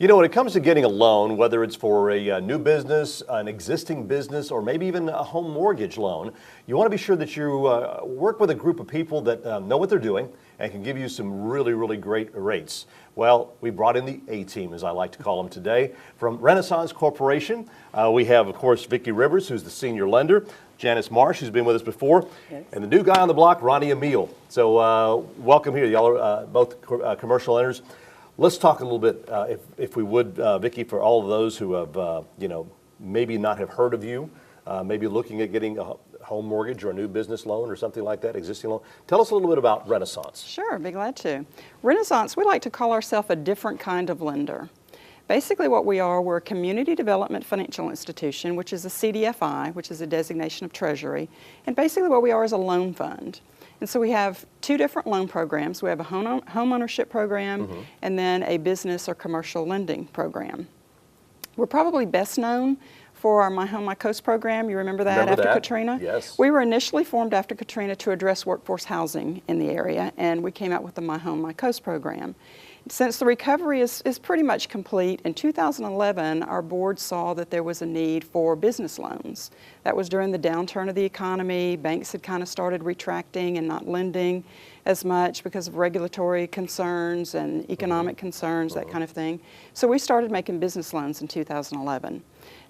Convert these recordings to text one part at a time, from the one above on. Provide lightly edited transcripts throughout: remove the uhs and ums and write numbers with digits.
You know, when it comes to getting a loan, whether it's for a new business, an existing business, or maybe even a home mortgage loan, you want to be sure that you work with a group of people that know what they're doing and can give you some really, really great rates. Well, we brought in the A-team, as I like to call them today, from Renaissance Corporation. We have, of course, Vicki Rivers, who's the senior lender, Janice Marsh, who's been with us before, yes, and the new guy on the block, Ronnie Emile. So welcome here. Y'all are both commercial lenders. Let's talk a little bit, if we would, Vicki, for all of those who have, maybe not have heard of you, maybe looking at getting a home mortgage or a new business loan or something like that, existing loan. Tell us a little bit about Renaissance. Sure, be glad to. Renaissance, we like to call ourselves a different kind of lender. Basically what we are, we're a community development financial institution, which is a CDFI, which is a designation of Treasury. And basically what we are is a loan fund. And so we have two different loan programs. We have a home ownership program, mm-hmm, and then a business or commercial lending program. We're probably best known for our My Home, My Coast program. You remember that after Katrina? Yes. We were initially formed after Katrina to address workforce housing in the area, and we came out with the My Home, My Coast program. Since the recovery is pretty much complete, in 2011, our board saw that there was a need for business loans. That was during the downturn of the economy. Banks had kind of started retracting and not lending as much because of regulatory concerns and economic concerns, that kind of thing. So we started making business loans in 2011.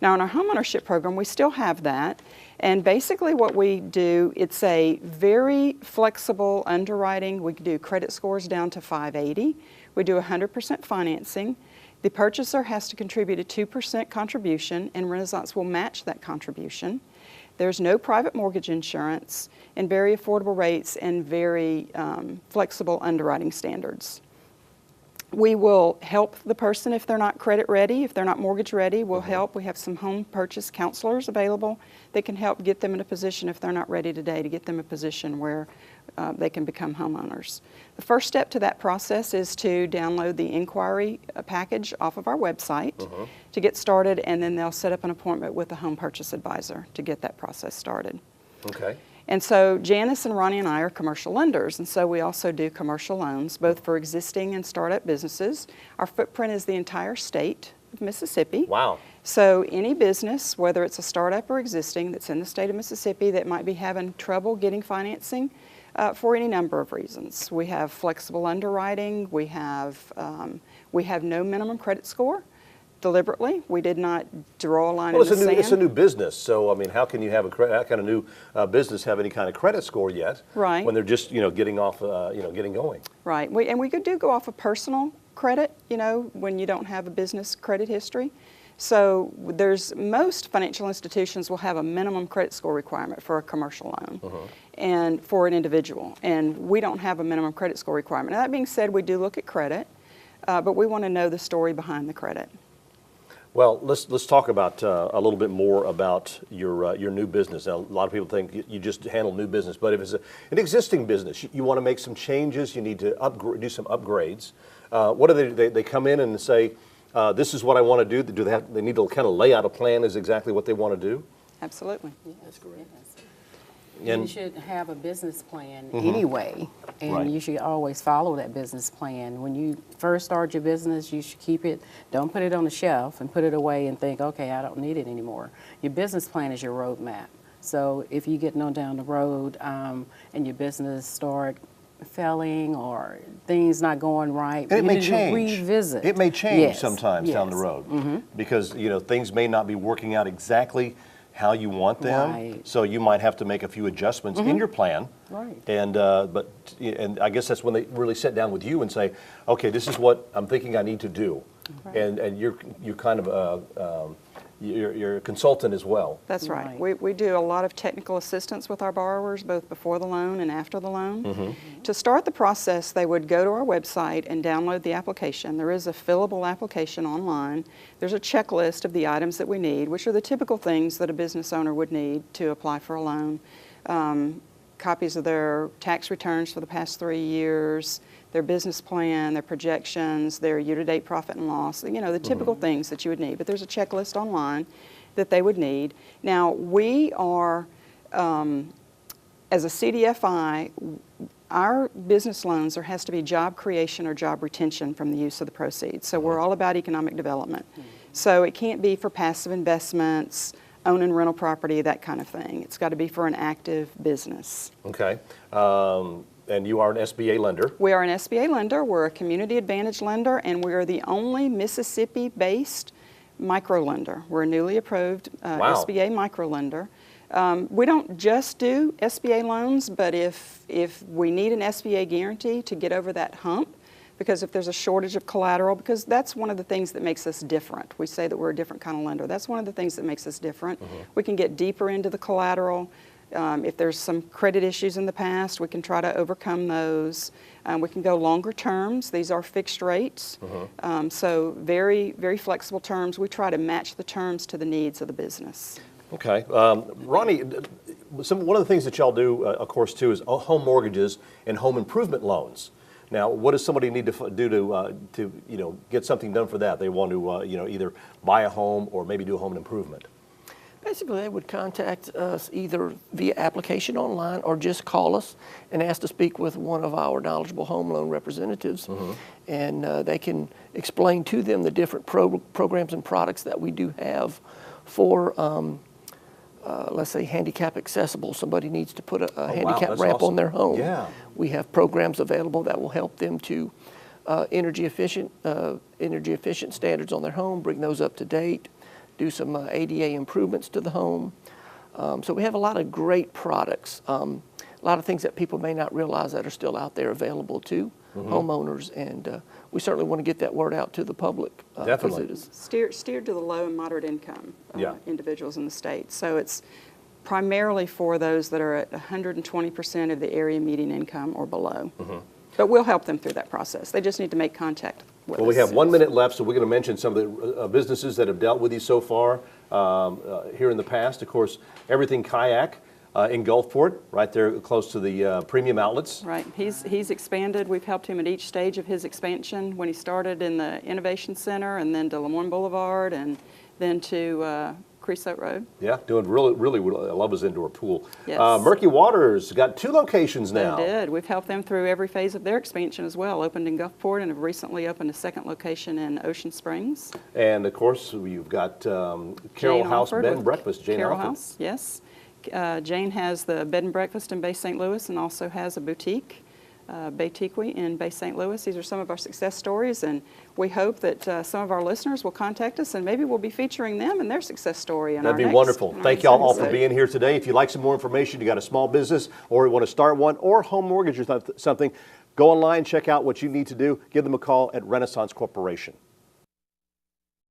Now in our homeownership program, we still have that. And basically what we do, it's a very flexible underwriting. We do credit scores down to 580. We do 100% financing. The purchaser has to contribute a 2% contribution, and Renaissance will match that contribution. There's no private mortgage insurance, and very affordable rates and very flexible underwriting standards. We will help the person if they're not credit ready, if they're not mortgage ready, we'll help. We have some home purchase counselors available that can help get them in a position, if they're not ready today, to get them a position where they can become homeowners. The first step to that process is to download the inquiry package off of our website to get started, and then they'll set up an appointment with a home purchase advisor to get that process started. Okay. And so Janice and Ronnie and I are commercial lenders, and so we also do commercial loans, both for existing and startup businesses. Our footprint is the entire state of Mississippi. Wow. So any business, whether it's a startup or existing, that's in the state of Mississippi that might be having trouble getting financing for any number of reasons. We have flexible underwriting. We have no minimum credit score. Deliberately, we did not draw a line in the sand. It's a new business, so I mean, how can you have how can a new business have any kind of credit score yet? Right. When they're just getting off, getting going. Right. We do go off of personal credit, when you don't have a business credit history. So most financial institutions will have a minimum credit score requirement for a commercial loan and for an individual, and we don't have a minimum credit score requirement. Now, that being said, we do look at credit, but we want to know the story behind the credit. Well, let's talk about a little bit more about your new business. Now, a lot of people think you just handle new business, but if it's an existing business, you want to make some changes. You need to do some upgrades. What do they come in and say, this is what I want to do? Do they need to kind of lay out a plan as exactly what they want to do? Absolutely. Yes, that's correct. Yes. And you should have a business plan anyway, and you should always follow that business plan. When you first start your business, you should keep it, don't put it on the shelf and put it away and think, okay, I don't need it anymore. Your business plan is your roadmap. So if you get down the road and your business start failing or things not going right, and it may change. Revisit. It may change sometimes down the road because things may not be working out exactly how you want them, right. So you might have to make a few adjustments in your plan. Right. And I guess that's when they really sit down with you and say, okay, this is what I'm thinking I need to do, right. and you're kind of you're a consultant as well. That's right. We do a lot of technical assistance with our borrowers, both before the loan and after the loan. To start the process, they would go to our website and download the application. There is a fillable application online. There's a checklist of the items that we need, which are the typical things that a business owner would need to apply for a loan. Copies of their tax returns for the past 3 years, their business plan, their projections, their year-to-date profit and loss, the typical things that you would need. But there's a checklist online that they would need. Now, we are, as a CDFI, our business loans, there has to be job creation or job retention from the use of the proceeds. So we're all about economic development. So it can't be for passive investments, own and rental property, that kind of thing. It's got to be for an active business. Okay. And you are an SBA lender. We are an SBA lender. We're a community advantage lender, and we are the only Mississippi-based micro lender. We're a newly approved Wow. SBA micro lender. We don't just do SBA loans, but if we need an SBA guarantee to get over that hump, because if there's a shortage of collateral, because that's one of the things that makes us different. We say that we're a different kind of lender. That's one of the things that makes us different. We can get deeper into the collateral. If there's some credit issues in the past, we can try to overcome those. We can go longer terms. These are fixed rates. So very, very flexible terms. We try to match the terms to the needs of the business. Okay. Ronnie, one of the things that y'all do, of course, too, is home mortgages and home improvement loans. Now, what does somebody need to do to get something done for that? They want to either buy a home or maybe do a home improvement. Basically, they would contact us either via application online or just call us and ask to speak with one of our knowledgeable home loan representatives. And they can explain to them the different programs and products that we do have for, let's say, handicap accessible. Somebody needs to put a handicap ramp awesome. on their home. Yeah. We have programs available that will help them to energy efficient standards on their home, bring those up to date, do some ADA improvements to the home. So we have a lot of great products, a lot of things that people may not realize that are still out there available to homeowners, and we certainly want to get that word out to the public. Definitely. It is Steered to the low and moderate income Yeah. individuals in the state. So it's primarily for those that are at 120% of the area median income or below. But we'll help them through that process. They just need to make contact with us. Well, we have 1 minute left, so we're going to mention some of the businesses that have dealt with you so far here in the past. Of course, Everything Kayak in Gulfport, right there close to the premium outlets. Right. He's expanded. We've helped him at each stage of his expansion, when he started in the Innovation Center and then to Lemoyne Boulevard and then to Creosote Road. Yeah, doing really I love his indoor pool. Yes. Murky Waters got 2 locations now. They did. We've helped them through every phase of their expansion as well. Opened in Gulfport and have recently opened a second location in Ocean Springs. And of course, you've got Carroll Jane House Alford Bed and with Breakfast. Jane Carroll Alford. House, yes. Jane has the bed and breakfast in Bay St. Louis and also has a boutique, Baytiqui in Bay St. Louis. These are some of our success stories, and we hope that some of our listeners will contact us and maybe we'll be featuring them and their success story in That'd our be next, wonderful. our Thank next y'all all for episode. being here today. If you'd like some more information, you got a small business or you want to start one or home mortgage or something, go online, check out what you need to do. Give them a call at Renaissance Corporation.